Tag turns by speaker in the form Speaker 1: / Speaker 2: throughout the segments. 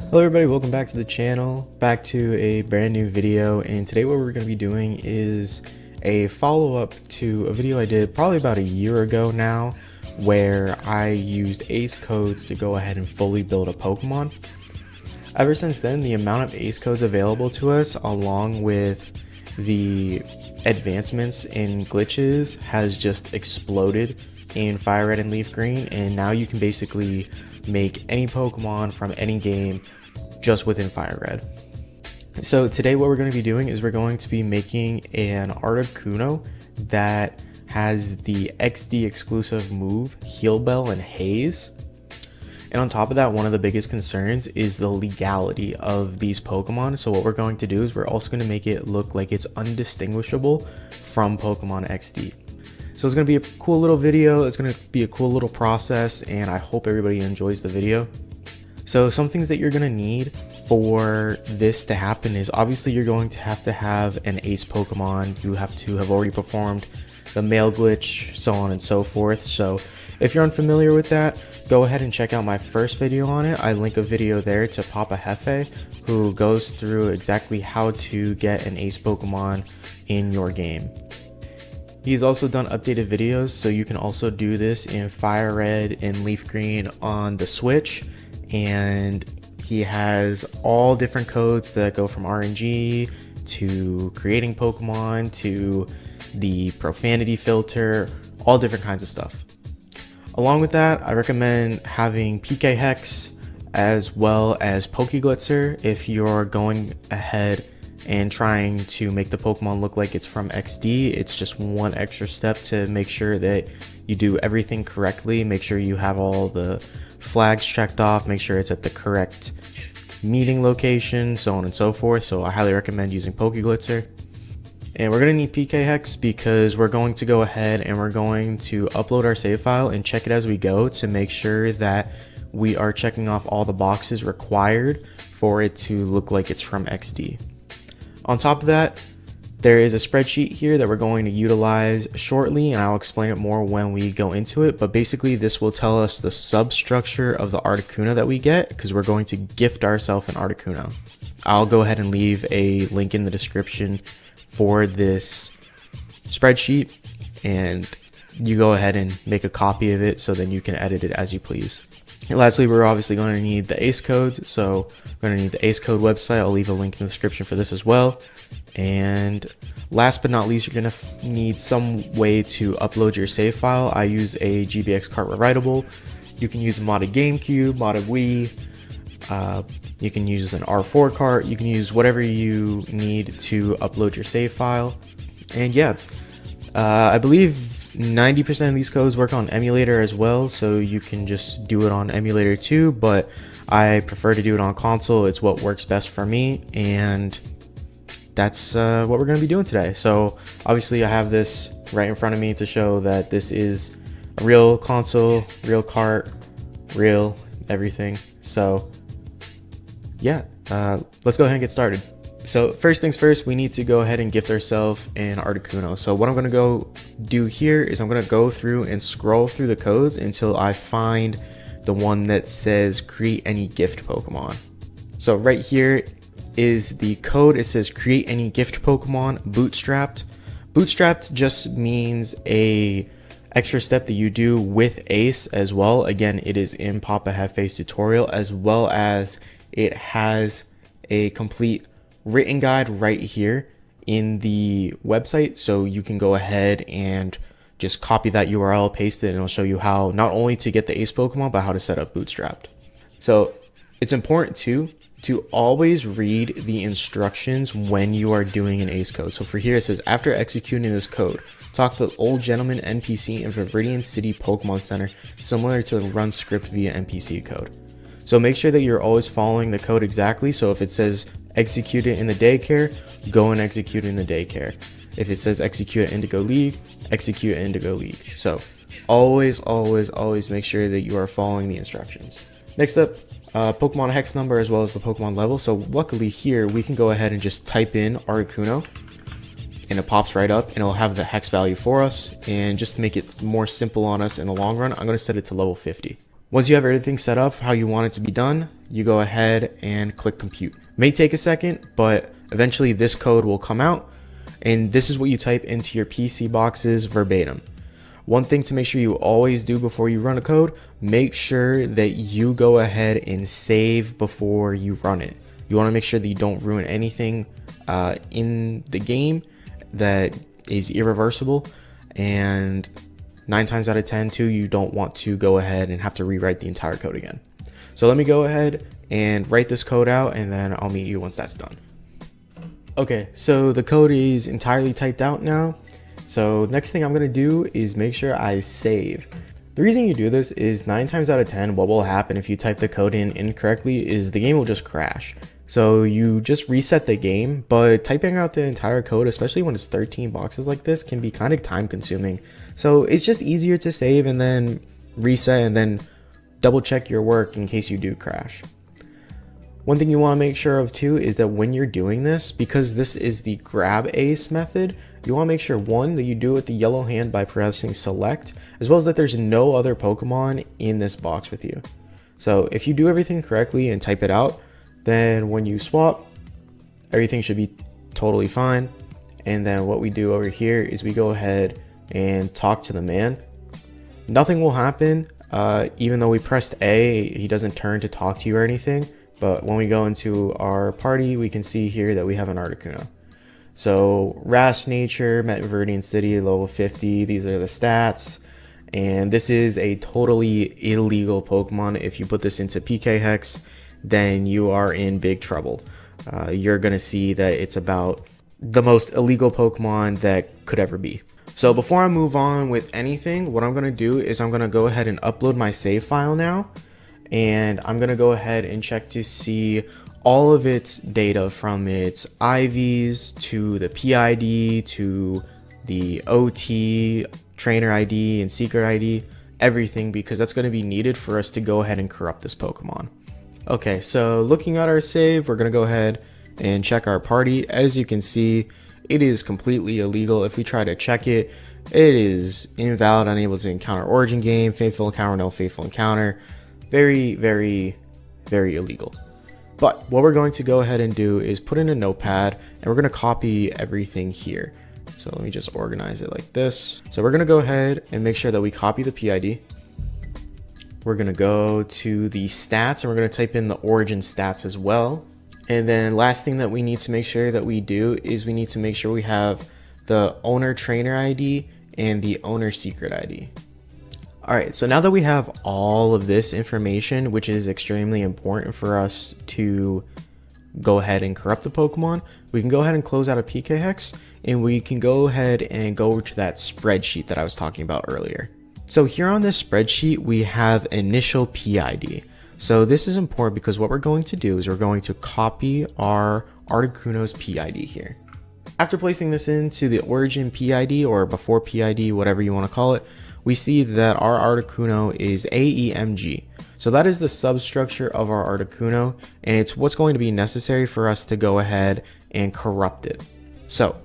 Speaker 1: Hello everybody, welcome back to the channel, back to a brand new video, and today what we're going to be doing is a follow-up to a video I did probably about a year ago now, where I used ACE codes to go ahead and fully build a Pokemon. Ever since then, the amount of ACE codes available to us, along with the advancements in glitches, has just exploded in Fire Red and Leaf Green, and now you can basically make any Pokemon from any game just within Fire Red. So today what we're going to be doing is we're going to be making an Articuno that has the XD exclusive move Heal Bell and Haze. And on top of that, one of the biggest concerns is the legality of these Pokemon. So what we're going to do is we're also going to make it look like it's undistinguishable from Pokemon XD. So it's going to be a cool little video, it's going to be a cool little process, and I hope everybody enjoys the video. So some things that you're going to need for this to happen is obviously you're going to have an ace Pokemon. You have to have already performed the male glitch, so on and so forth. So if you're unfamiliar with that, go ahead and check out my first video on it. I link a video there to Paparazzi, who goes through exactly how to get an ace Pokemon in your game. He's also done updated videos, so you can also do this in Fire Red and Leaf Green on the Switch, and he has all different codes that go from RNG to creating Pokemon to the profanity filter, all different kinds of stuff. Along with that, I recommend having PK Hex as well as Pokeglitzer if you're going ahead and trying to make the Pokemon look like it's from XD. It's just one extra step to make sure that you do everything correctly. Make sure you have all the flags checked off, make sure it's at the correct meeting location, so on and so forth. So I highly recommend using Pokeglitzer. And we're going to need PK Hex because we're going to go ahead and we're going to upload our save file and check it as we go to make sure that we are checking off all the boxes required for it to look like it's from XD. On top of that, there is a spreadsheet here that we're going to utilize shortly, and I'll explain it more when we go into it. But basically, this will tell us the substructure of the Articuno that we get, because we're going to gift ourselves an Articuno. I'll go ahead and leave a link in the description for this spreadsheet, and you go ahead and make a copy of it so then you can edit it as you please. And lastly, we're obviously going to need the ACE codes, so we're going to need the ACE code website. I'll leave a link in the description for this as well. And last but not least, you're going to need some way to upload your save file. I use a GBX cart rewritable. You can use a modded GameCube, modded Wii. You can use an R4 cart. You can use whatever you need to upload your save file. And yeah, I believe 90% of these codes work on emulator as well, so you can just do it on emulator too, but I prefer to do it on console. It's what works best for me, and that's what we're going to be doing today. So obviously I have this right in front of me to show that this is a real console, real cart, real everything. So yeah, let's go ahead and get started. So first things first, we need to go ahead and gift ourselves an Articuno. So what I'm going to go do here is I'm going to go through and scroll through the codes until I find the one that says create any gift Pokemon. So right here is the code. It says create any gift Pokemon bootstrapped. Bootstrapped just means a extra step that you do with ACE as well. Again, it is in Paparazzi's tutorial, as well as it has a complete written guide right here in the website, so you can go ahead and just copy that URL, paste it, and it'll show you how not only to get the ace Pokemon, but how to set up bootstrapped. So it's important too to always read the instructions when you are doing an ace code. So for here it says, after executing this code, talk to the Old Gentleman NPC in Viridian City Pokemon Center, similar to the run script via NPC code. So make sure that you're always following the code exactly. So if it says execute it in the daycare, go and execute it in the daycare. If it says execute it Indigo League, execute it Indigo League. So always make sure that you are following the instructions. Next up, Pokemon hex number as well as the Pokemon level. So luckily here we can go ahead and just type in Articuno, and it pops right up and it'll have the hex value for us. And just to make it more simple on us in the long run, I'm going to set it to level 50. Once you have everything set up how you want it to be done, you go ahead and click compute. May take a second, but eventually this code will come out, and this is what you type into your PC boxes verbatim. One thing to make sure you always do before you run a code, make sure that you go ahead and save before you run it. You want to make sure that you don't ruin anything in the game that is irreversible, and 9 times out of 10 too, you don't want to go ahead and have to rewrite the entire code again. So let me go ahead and write this code out, and then I'll meet you once that's done. Okay, so the code is entirely typed out now. So next thing I'm gonna do is make sure I save. The reason you do this is 9 times out of 10, what will happen if you type the code in incorrectly is the game will just crash. So you just reset the game, but typing out the entire code, especially when it's 13 boxes like this, can be kind of time consuming. So it's just easier to save and then reset and then double check your work in case you do crash. One thing you want to make sure of too is that when you're doing this, because this is the grab ace method, you want to make sure, one, that you do it with the yellow hand by pressing select, as well as that there's no other Pokemon in this box with you. So if you do everything correctly and type it out, then when you swap, everything should be totally fine. And then what we do over here is we go ahead and talk to the man. Nothing will happen, even though we pressed A, he doesn't turn to talk to you or anything. But when we go into our party, we can see here that we have an Articuno. So Rash Nature, Met Viridian City, level 50, these are the stats. And this is a totally illegal Pokemon. If you put this into PK Hex, then you are in big trouble. You're gonna see that it's about the most illegal Pokemon that could ever be. So before I move on with anything, what I'm gonna do is I'm gonna go ahead and upload my save file now. And I'm gonna go ahead and check to see all of its data, from its IVs to the PID to the OT, trainer ID and secret ID, everything, because that's going to be needed for us to go ahead and corrupt this Pokemon. Okay, so looking at our save, we're going to go ahead and check our party. As you can see, it is completely illegal. If we try to check it, it is invalid, unable to encounter origin game, faithful encounter, no faithful encounter. Very, very, very illegal. But what we're going to go ahead and do is put in a notepad, and we're going to copy everything here. So let me just organize it like this. So we're going to go ahead and make sure that we copy the PID. We're going to go to the stats, and we're going to type in the origin stats as well. And then last thing that we need to make sure that we do is we need to make sure we have the owner trainer ID and the owner secret ID. Alright, so now that we have all of this information, which is extremely important for us to go ahead and corrupt the Pokemon, we can go ahead and close out a PK Hex, and we can go ahead and go over to that spreadsheet that I was talking about earlier. So here on this spreadsheet, we have initial PID. So this is important because what we're going to do is we're going to copy our Articuno's PID here. After placing this into the origin PID, or before PID, whatever you want to call it, we see that our Articuno is AEMG. So that is the substructure of our Articuno, and it's what's going to be necessary for us to go ahead and corrupt it. So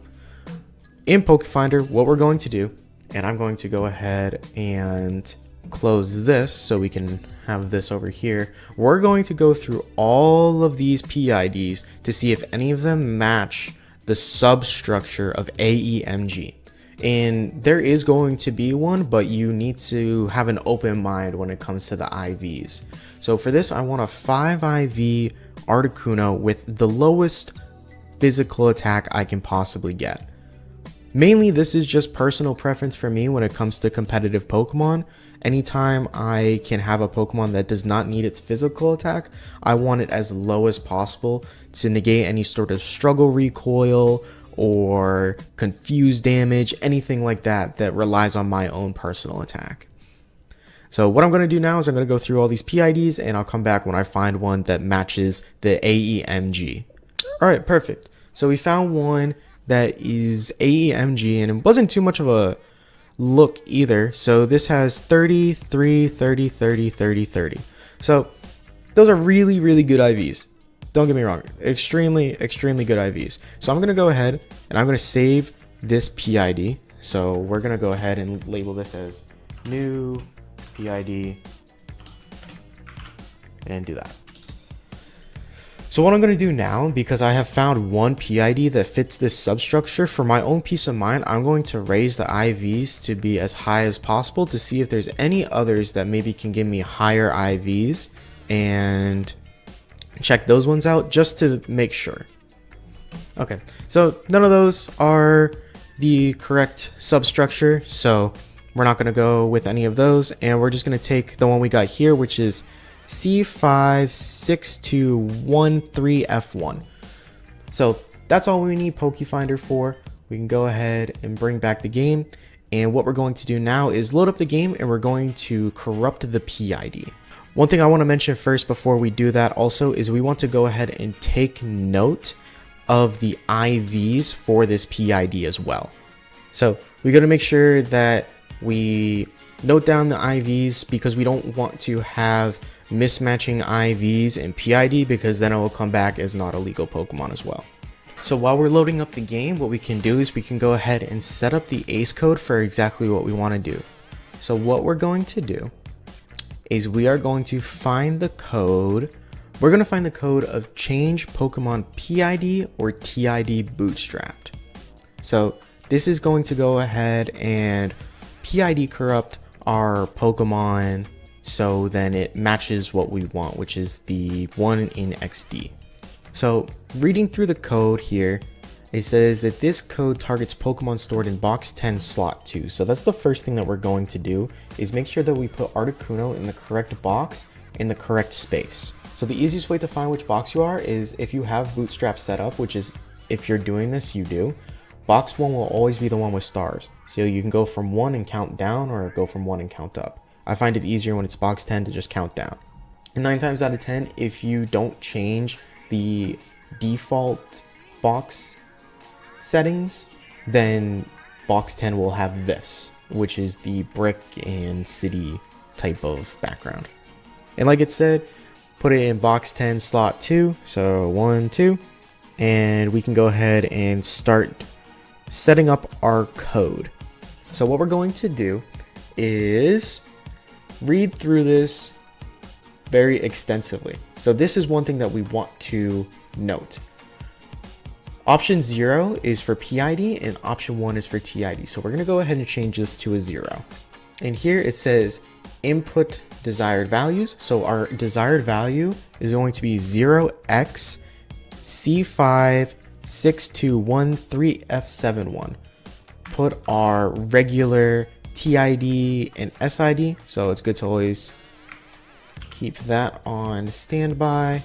Speaker 1: in PokeFinder, what we're going to do, and I'm going to go ahead and close this so we can have this over here. We're going to go through all of these PIDs to see if any of them match the substructure of AEMG. And there is going to be one, but you need to have an open mind when it comes to the IVs. So for this, I want a 5 IV Articuno with the lowest physical attack I can possibly get. Mainly, this is just personal preference for me when it comes to competitive Pokemon. Anytime I can have a Pokemon that does not need its physical attack, I want it as low as possible to negate any sort of struggle recoil or confuse damage, anything like that that relies on my own personal attack. So what I'm going to do now is I'm going to go through all these PIDs, and I'll come back when I find one that matches the AEMG. Alright, perfect. So we found one that is AEMG, and it wasn't too much of a look either. So this has 30, 30, 30, 30, 30, 30. So those are really, really good IVs. Don't get me wrong, extremely, extremely good IVs. So I'm going to go ahead and I'm going to save this PID. So we're going to go ahead and label this as new PID and do that. So what I'm going to do now, because I have found one PID that fits this substructure, for my own peace of mind, I'm going to raise the IVs to be as high as possible to see if there's any others that maybe can give me higher IVs, and check those ones out just to make sure. Okay, so none of those are the correct substructure, so we're not going to go with any of those, and we're just going to take the one we got here, which is C56213F1. So that's all we need PokeFinder for. We can go ahead and bring back the game, and what we're going to do now is load up the game, and we're going to corrupt the PID. One thing I want to mention first before we do that also is we want to go ahead and take note of the IVs for this PID as well. So we got to make sure that we note down the IVs, because we don't want to have mismatching IVs and PID, because then it will come back as not a legal Pokemon as well. So while we're loading up the game, what we can do is we can go ahead and set up the ACE code for exactly what we want to do. So what we're going to do is we are going to find the code. We're going to find the code of change Pokemon PID or TID bootstrapped. So this is going to go ahead and PID corrupt our Pokemon so then it matches what we want, which is the one in XD. So reading through the code here, it says that this code targets Pokemon stored in box 10 slot 2. So that's the first thing that we're going to do, is make sure that we put Articuno in the correct box in the correct space. So the easiest way to find which box you are is if you have Bootstrap set up, which is, if you're doing this, you do. Box 1 will always be the one with stars. So you can go from 1 and count down, or go from 1 and count up. I find it easier when it's box 10 to just count down. And 9 times out of 10, if you don't change the default box settings, then box 10 will have this, which is the brick and city type of background. And like it said, put it in box 10 slot 2, so 1, 2, and we can go ahead and start setting up our code. So what we're going to do is read through this very extensively. So this is one thing that we want to note. Option 0 is for PID and option 1 is for TID. So we're going to go ahead and change this to a 0. And here it says input desired values. So our desired value is going to be 0x C56213F71. Put our regular TID and SID, so it's good to always keep that on standby.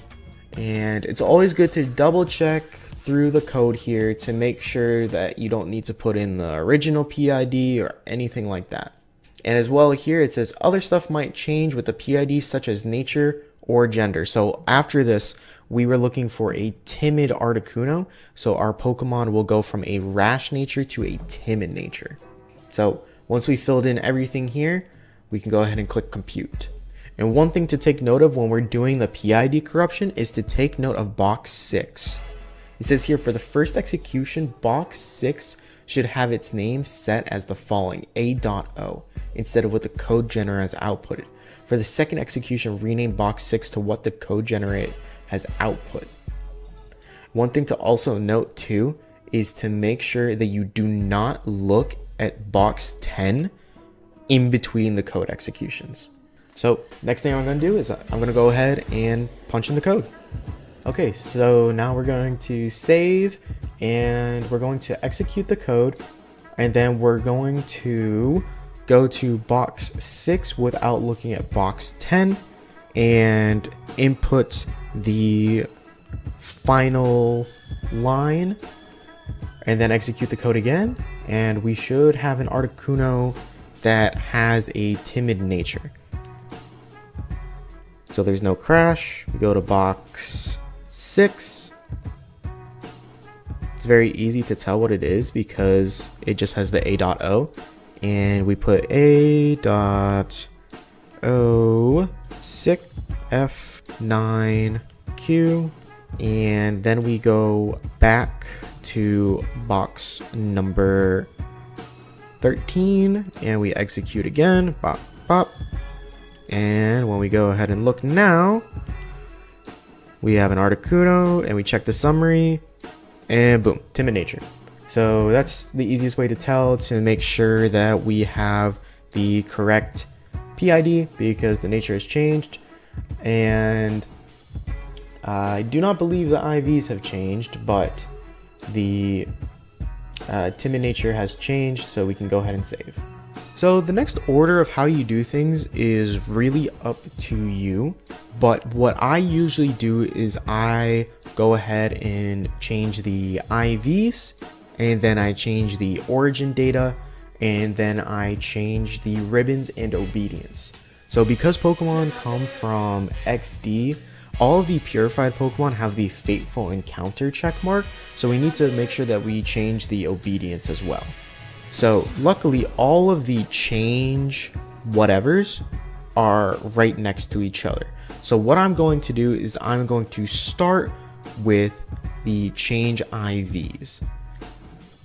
Speaker 1: And it's always good to double check through the code here to make sure that you don't need to put in the original PID or anything like that. And as well here it says other stuff might change with the PID, such as nature or gender. So after this, we were looking for a timid Articuno, so our Pokemon will go from a rash nature to a timid nature. So once we filled in everything here, we can go ahead and click compute. And one thing to take note of when we're doing the PID corruption is to take note of box 6. It says here, for the first execution, box 6 should have its name set as the following, A.O, instead of what the code generator has outputted. For the second execution, rename box 6 to what the code generator has output. One thing to also note too is to make sure that you do not look at box 10 in between the code executions. So next thing I'm going to do is I'm going to go ahead and punch in the code. Okay, so now we're going to save and we're going to execute the code, and then we're going to go to box 6 without looking at box 10 and input the final line and then execute the code again, and we should have an Articuno that has a timid nature. So there's no crash. We go to box 6. It's very easy to tell what it is because it just has the A.O, and we put A.O 6 F9Q, and then we go back to box number 13 and we execute again. Bop, bop. And when we go ahead and look now, we have an Articuno, and we check the summary, and boom, timid nature. So that's the easiest way to tell, to make sure that we have the correct PID, because the nature has changed. And I do not believe the IVs have changed, but the timid nature has changed, so we can go ahead and save. So the next order of how you do things is really up to you, but what I usually do is I go ahead and change the IVs, and then I change the origin data, and then I change the ribbons and obedience. So because Pokemon come from XD, all of the purified Pokemon have the fateful encounter checkmark, so we need to make sure that we change the obedience as well. So luckily all of the change whatevers are right next to each other. So what I'm going to do is I'm going to start with the change IVs.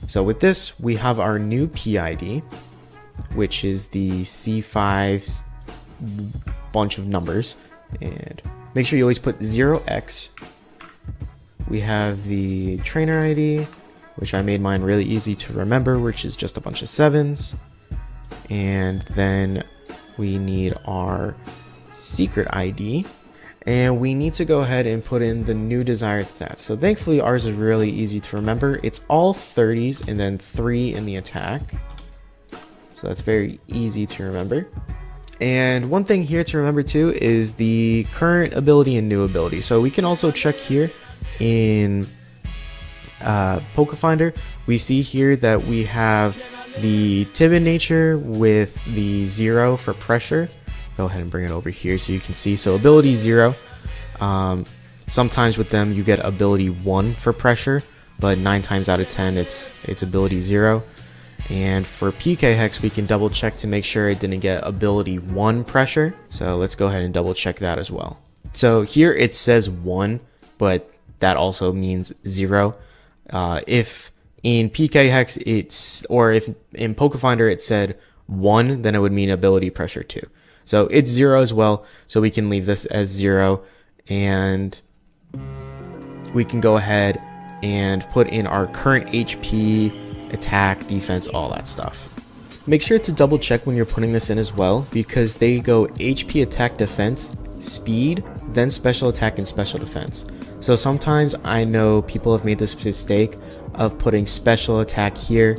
Speaker 1: So with this, we have our new PID, which is the C5 bunch of numbers, and make sure you always put 0x. We have the trainer ID, which I made mine really easy to remember, which is just a bunch of 7s. And then we need our secret ID, and we need to go ahead and put in the new desired stats. So thankfully ours is really easy to remember. It's all 30s and then 3 in the attack. So that's very easy to remember. And one thing here to remember too is the current ability and new ability. So we can also check here in Pokefinder. We see here that we have the timid nature with the 0 for pressure. Go ahead and bring it over here so you can see. So ability 0. Sometimes with them you get ability 1 for pressure, but 9 times out of 10 it's ability 0. And for PK Hex we can double check to make sure it didn't get ability 1 pressure. So let's go ahead and double check that as well. So here it says 1, but that also means 0. If in PK Hex or if in Pokefinder it said 1, then it would mean ability pressure 2. So it's 0 as well, so we can leave this as 0, and we can go ahead and put in our current HP, attack, defense, all that stuff. Make sure to double check when you're putting this in as well, because they go HP, attack, defense, speed, then special attack and special defense. So sometimes I know people have made this mistake of putting special attack here,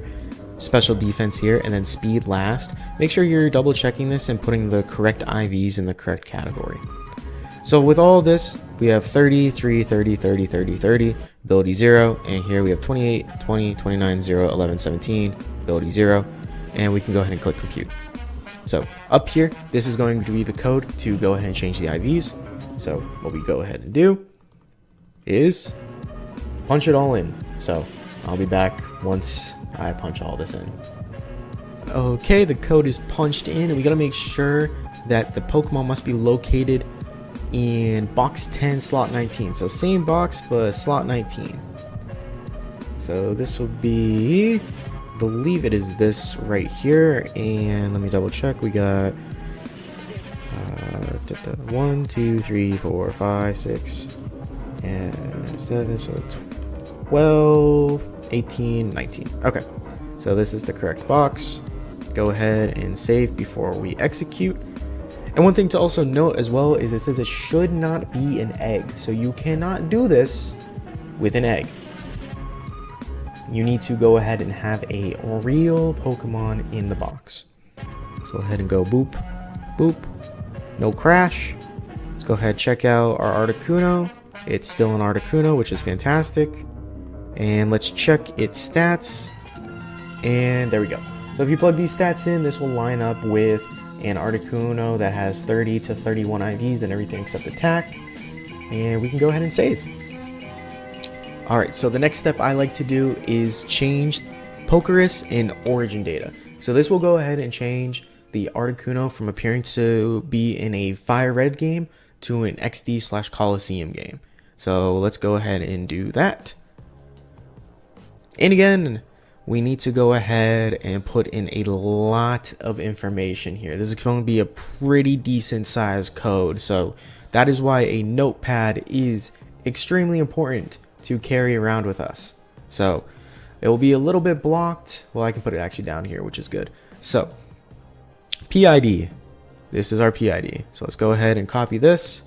Speaker 1: special defense here, and then speed last. Make sure you're double checking this and putting the correct IVs in the correct category. So with all of this, we have 30, 3, 30, 30, 30, 30, ability 0, and here we have 28, 20, 29, 0, 11, 17, ability 0, and we can go ahead and click compute. So up here, this is going to be the code to go ahead and change the IVs. So what we go ahead and do is punch it all in. So I'll be back once I punch all this in. Okay, the code is punched in, and we gotta make sure that the Pokemon must be located in box 10, slot 19. So same box, but slot 19. So this will be, I believe it is this right here, and let me double check. We got 1, 2, 3, 4, 5, 6, and 7, so 12, 18, 19. Okay, so this is the correct box. Go ahead and save before we execute. And one thing to also note as well is it says it should not be an egg. So you cannot do this with an egg. You need to go ahead and have a real Pokemon in the box. Let's go ahead and go boop, boop. No crash. Let's go ahead and check out our Articuno. It's still an Articuno, which is fantastic. And let's check its stats. And there we go. So if you plug these stats in, this will line up with an Articuno that has 30 to 31 IVs and everything except attack. And we can go ahead and save. Alright, so the next step I like to do is change Pokerus and origin data. So this will go ahead and change the Articuno from appearing to be in a Fire Red game to an XD/Coliseum game. So let's go ahead and do that. And again, we need to go ahead and put in a lot of information here. This is going to be a pretty decent sized code, so that is why a notepad is extremely important to carry around with us. So it will be a little bit blocked. Well, I can put it actually down here, which is good. So PID, this is our PID. So let's go ahead and copy this.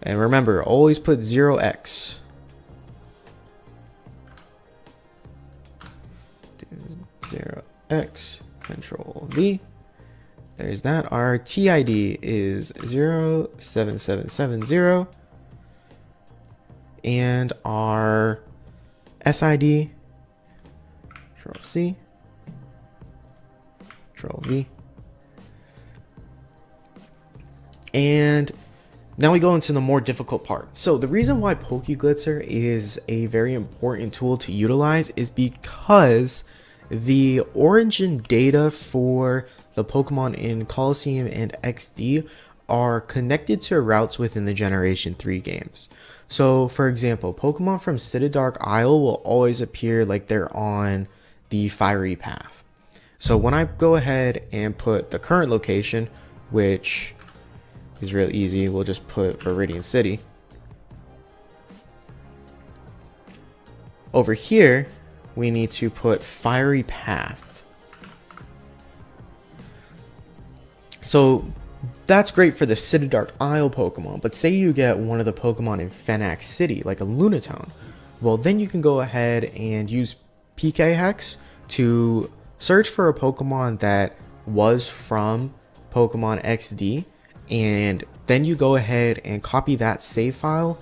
Speaker 1: And remember, always put 0x. 0x, Control V. There's that. Our TID is 07770. And our SID, Control C, Control V. And now we go into the more difficult part. So the reason why Pokeglitzer is a very important tool to utilize is because the origin data for the Pokemon in Colosseum and XD are connected to routes within the Generation 3 games. So for example, Pokemon from Dark Isle will always appear like they're on the Fiery Path. So when I go ahead and put the current location, which is real easy, we'll just put Viridian City. Over here, we need to put Fiery Path. So that's great for the Dark Isle Pokemon, but say you get one of the Pokemon in Phoenix City, like a Lunatone. Well, then you can go ahead and use PK Hex to search for a Pokemon that was from Pokemon XD, and then you go ahead and copy that save file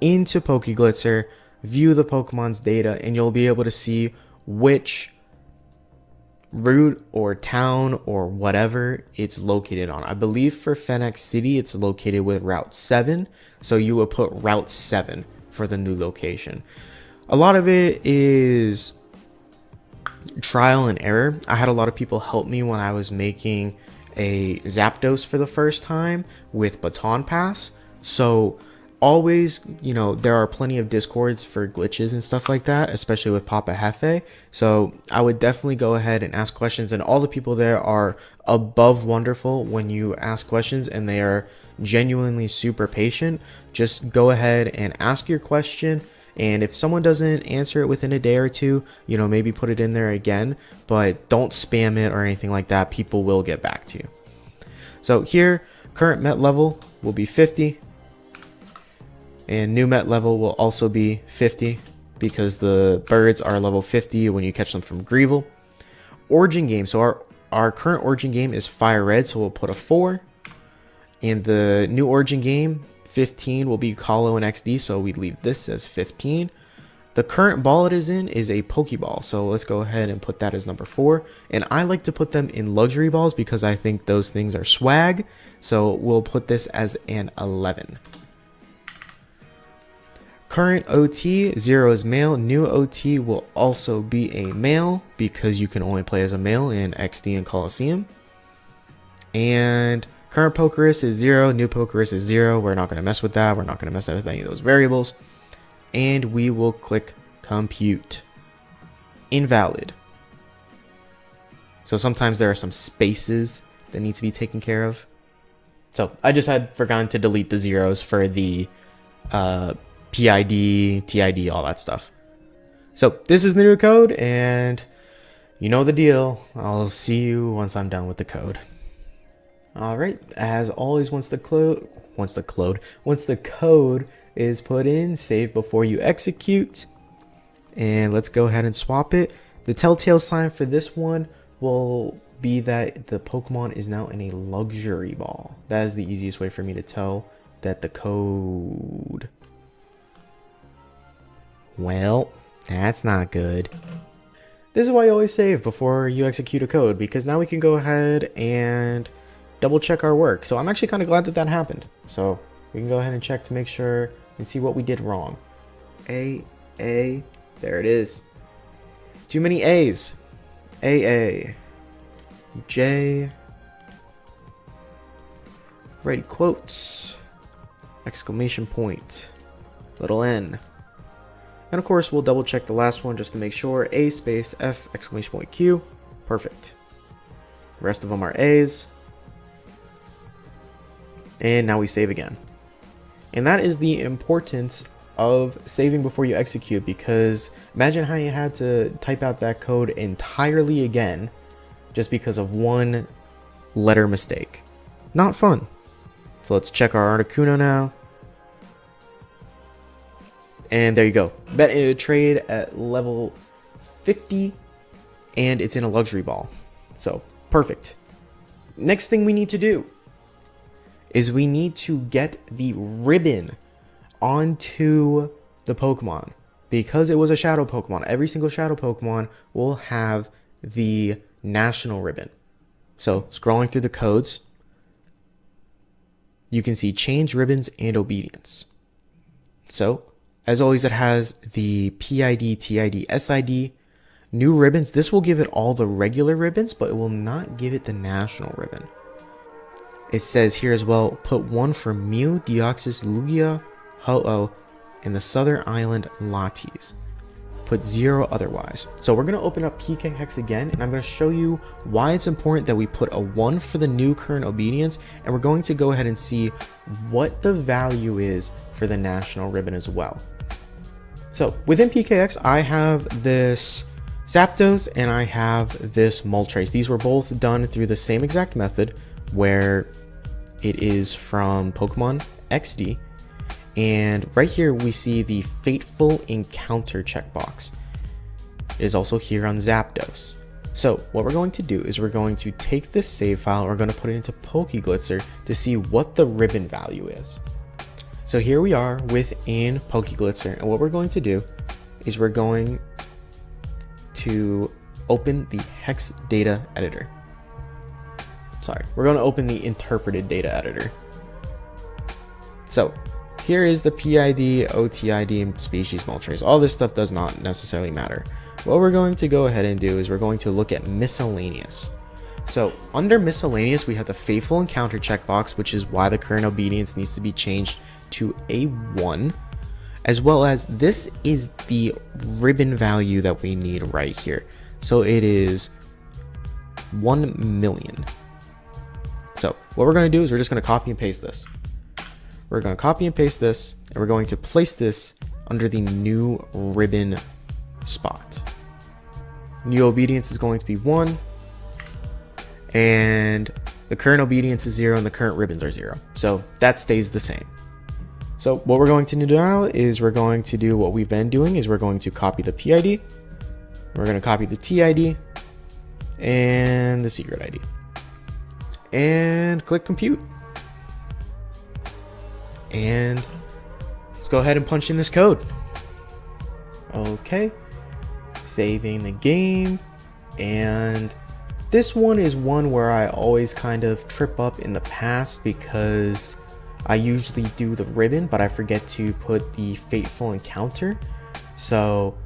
Speaker 1: into Pokeglitzer, view the Pokemon's data, and you'll be able to see which route or town or whatever it's located on. I believe for Phoenix City it's located with Route 7, so you would put Route 7 for the new location. A lot of it is trial and error. I had a lot of people help me when I was making a Zapdos for the first time with Baton Pass. So always, you know, there are plenty of discords for glitches and stuff like that, especially with Papa Hefe. So I would definitely go ahead and ask questions, and all the people there are above wonderful when you ask questions, and they are genuinely super patient. Just go ahead and ask your question, and if someone doesn't answer it within a day or two, you know, maybe put it in there again, but don't spam it or anything like that. People will get back to you. So here, current Met level will be 50, and new Met level will also be 50 because the birds are level 50 when you catch them from Greevil. Origin game, so our current origin game is Fire Red, so we'll put a 4, and the new origin game 15 will be Colo and XD, so we leave this as 15. The current ball it is in is a Pokeball, so let's go ahead and put that as number 4. And I like to put them in luxury balls because I think those things are swag, so we'll put this as an 11. Current OT, 0 is male. New OT will also be a male because you can only play as a male in XD and Colosseum. And current Pokerus is 0, new Pokerus is 0. We're not going to mess with that. We're not going to mess with any of those variables. And we will click compute. Invalid. So sometimes there are some spaces that need to be taken care of. So I just had forgotten to delete the zeros for the PID, TID, all that stuff. So this is the new code, and you know the deal. I'll see you once I'm done with the code. Alright, as always, once the code is put in, save before you execute. And let's go ahead and swap it. The telltale sign for this one will be that the Pokemon is now in a luxury ball. That is the easiest way for me to tell that the code... Well, that's not good. This is why you always save before you execute a code, because now we can go ahead and double check our work. So I'm actually kind of glad that that happened. So we can go ahead and check to make sure and see what we did wrong. A, there it is. Too many A's. A, J, ready quotes, exclamation point, little n, And of course, we'll double check the last one just to make sure. A space F exclamation point Q. Perfect. The rest of them are A's. And now we save again. And that is the importance of saving before you execute, because imagine how you had to type out that code entirely again just because of one letter mistake. Not fun. So let's check our Articuno now. And there you go. Bet in a trade at level 50, and it's in a luxury ball. So perfect. Next thing we need to do is we need to get the ribbon onto the Pokemon. Because it was a shadow Pokemon, every single shadow Pokemon will have the national ribbon. So scrolling through the codes, you can see change ribbons and obedience. So as always, it has the PID, TID, SID, new ribbons. This will give it all the regular ribbons, but it will not give it the national ribbon. It says here as well, put 1 for Mew, Deoxys, Lugia, Ho-Oh, and the Southern Island Lattes. Put 0 otherwise. So we're going to open up PKX again, and I'm going to show you why it's important that we put a 1 for the new current obedience, and we're going to go ahead and see what the value is for the national ribbon as well. So within PKX, I have this Zapdos and I have this Moltres. These were both done through the same exact method, where it is from Pokemon XD. And right here we see the Fateful Encounter checkbox. It is also here on Zapdos. So what we're going to do is we're going to take this save file, we're going to put it into Pokeglitzer to see what the ribbon value is. So here we are within Pokeglitzer, and what we're going to do is we're going to open the hex data editor. Sorry, we're going to open the interpreted data editor. So here is the PID, OTID, and species Moltres. All this stuff does not necessarily matter. What we're going to go ahead and do is we're going to look at miscellaneous. So under miscellaneous, we have the Faithful Encounter checkbox, which is why the current obedience needs to be changed to a 1, as well as this is the ribbon value that we need right here. So it is 1 million. So what we're going to do is we're just going to copy and paste this. We're going to copy and paste this, and we're going to place this under the new ribbon spot. New obedience is going to be 1, and the current obedience is 0, and the current ribbons are 0. So that stays the same. So what we're going to do now is we're going to do what we've been doing, is we're going to copy the PID, we're going to copy the TID, and the secret ID. And click compute. And let's go ahead and punch in this code. Okay, saving the game. And this one is one where I always kind of trip up in the past, because I usually do the ribbon, but I forget to put the Fateful Encounter. So,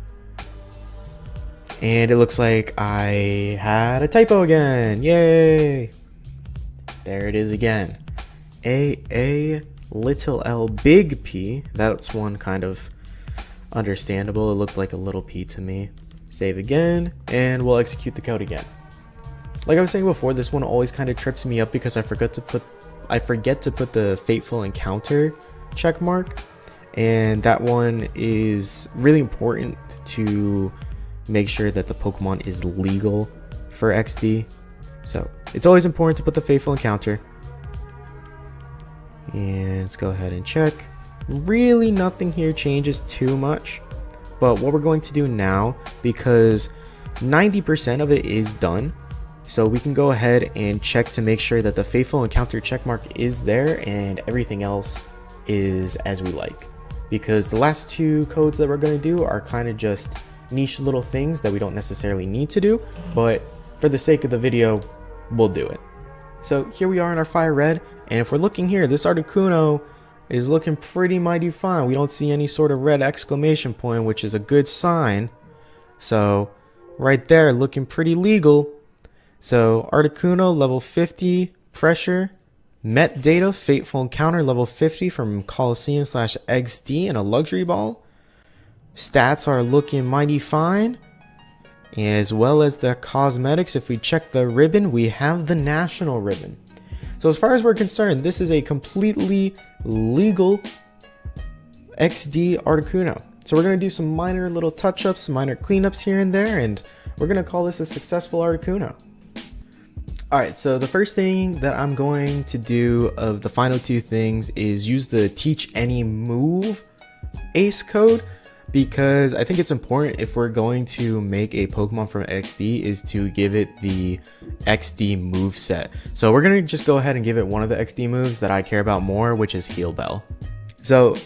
Speaker 1: and it looks like I had a typo again. Yay! There it is again. A little L big P. That's one kind of understandable. It looked like a little P to me. Save again, and we'll execute the code again. Like I was saying before, this one always kind of trips me up because I forget to put the Fateful Encounter check mark, and that one is really important to make sure that the Pokemon is legal for XD. So it's always important to put the Fateful Encounter. And let's go ahead and check. Really nothing here changes too much, but what we're going to do now, because 90% of it is done, so we can go ahead and check to make sure that the Fateful Encounter checkmark is there and everything else is as we like. Because the last 2 codes that we're going to do are kind of just niche little things that we don't necessarily need to do, but for the sake of the video, we'll do it. So here we are in our Fire Red, and if we're looking here, this Articuno is looking pretty mighty fine. We don't see any sort of red exclamation point, which is a good sign. So right there, looking pretty legal. So Articuno level 50 pressure, Met Data Fateful Encounter level 50 from Coliseum/XD in a luxury ball. Stats are looking mighty fine. As well as the cosmetics, if we check the ribbon, we have the national ribbon. So as far as we're concerned, this is a completely legal XD Articuno. So we're going to do some minor little touch-ups, minor cleanups here and there, and we're going to call this a successful Articuno. Alright, so the first thing that I'm going to do of the final two things is use the Teach Any Move ace code, because I think it's important if we're going to make a Pokemon from XD is to give it the XD move set. So we're going to just go ahead and give it one of the XD moves that I care about more, which is Heal Bell. So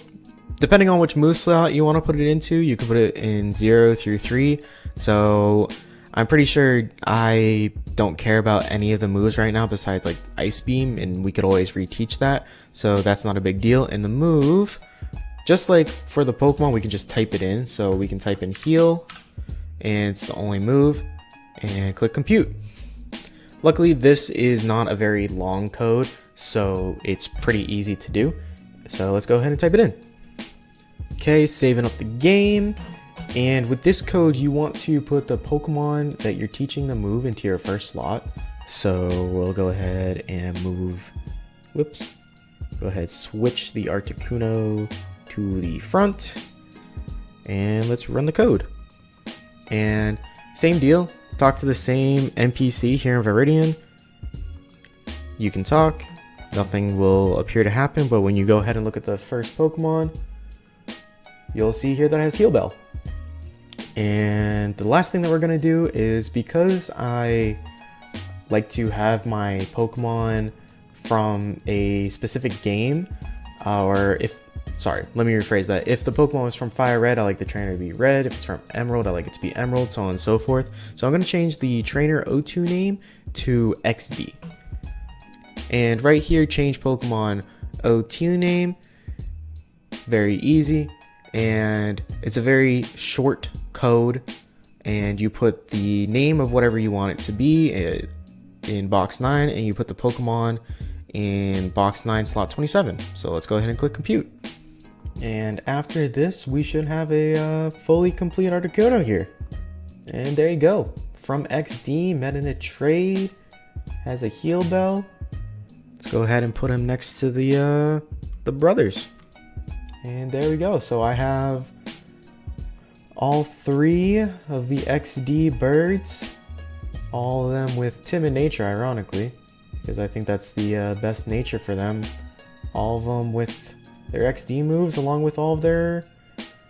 Speaker 1: depending on which move slot you want to put it into, you can put it in 0 through 3. So I'm pretty sure I don't care about any of the moves right now besides like Ice Beam, and we could always reteach that. So that's not a big deal. And the move, just like for the Pokemon, we can just type it in. So we can type in heal, and it's the only move, and click compute. Luckily, this is not a very long code, so it's pretty easy to do. So let's go ahead and type it in. Okay, saving up the game. And with this code, you want to put the Pokemon that you're teaching the move into your first slot. So we'll go ahead and move, whoops, go ahead, switch the Articuno to the front, and let's run the code. And same deal, talk to the same NPC here in Viridian. You can talk, nothing will appear to happen, but when you go ahead and look at the first Pokemon, you'll see here that it has Heal Bell. And the last thing that we're going to do is, because I like to have my Pokemon from a specific game, let me rephrase that. If the Pokemon was from Fire Red, I like the trainer to be red. If it's from Emerald, I like it to be Emerald, so on and so forth. So I'm going to change the trainer O2 name to XD. And right here, change Pokemon O2 name. Very easy. And it's a very short code, and you put the name of whatever you want it to be in box 9, and you put the Pokemon in box 9 slot 27. So let's go ahead and click compute. And after this, we should have a fully complete Articuno here. And there you go. From XD, met in a trade, has a Heal Bell. Let's go ahead and put him next to the brothers. And there we go. So I have all 3 of the XD birds, all of them with timid nature, ironically, because I think that's the best nature for them. All of them with their XD moves along with all of their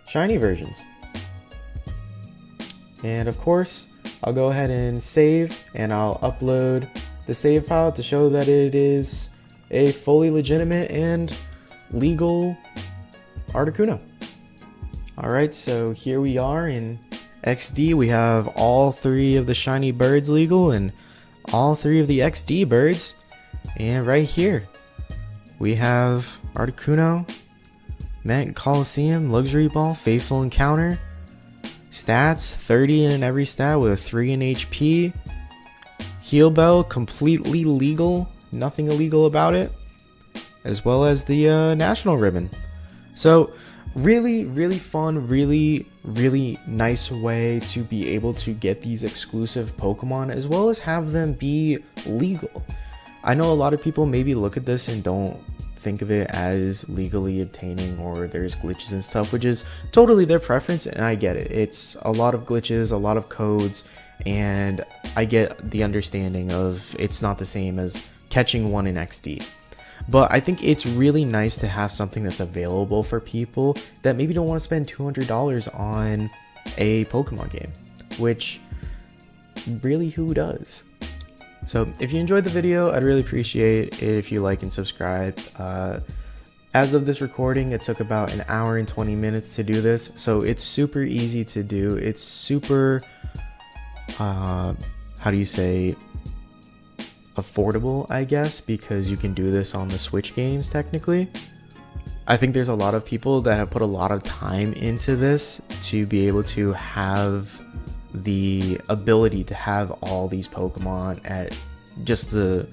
Speaker 1: shiny versions. And of course, I'll go ahead and save, and I'll upload the save file to show that it is a fully legitimate and legal Articuno. Alright, so here we are in XD. We have all 3 of the shiny birds legal and all 3 of the XD birds. And right here, we have Articuno, Met Coliseum, Luxury Ball, Faithful Encounter. Stats, 30 in every stat with a 3 in HP. Heal Bell, completely legal, nothing illegal about it. As well as the national ribbon. So really fun, really nice way to be able to get these exclusive Pokemon as well as have them be legal. I know a lot of people maybe look at this and don't think of it as legally obtaining, or there's glitches and stuff, which is totally their preference, and I get it. It's a lot of glitches, a lot of codes, and I get the understanding of it's not the same as catching one in XD. But I think it's really nice to have something that's available for people that maybe don't want to spend $200 on a Pokemon game, which really, who does? So if you enjoyed the video, I'd really appreciate it if you like and subscribe. As of this recording, it took about an hour and 20 minutes to do this, so it's super easy to do. It's super, how do you say, affordable, I guess, because you can do this on the Switch games technically. I think there's a lot of people that have put a lot of time into this to be able to have the ability to have all these Pokemon at just the,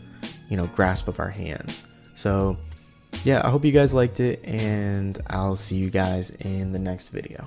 Speaker 1: grasp of our hands. So yeah, I hope you guys liked it, and I'll see you guys in the next video.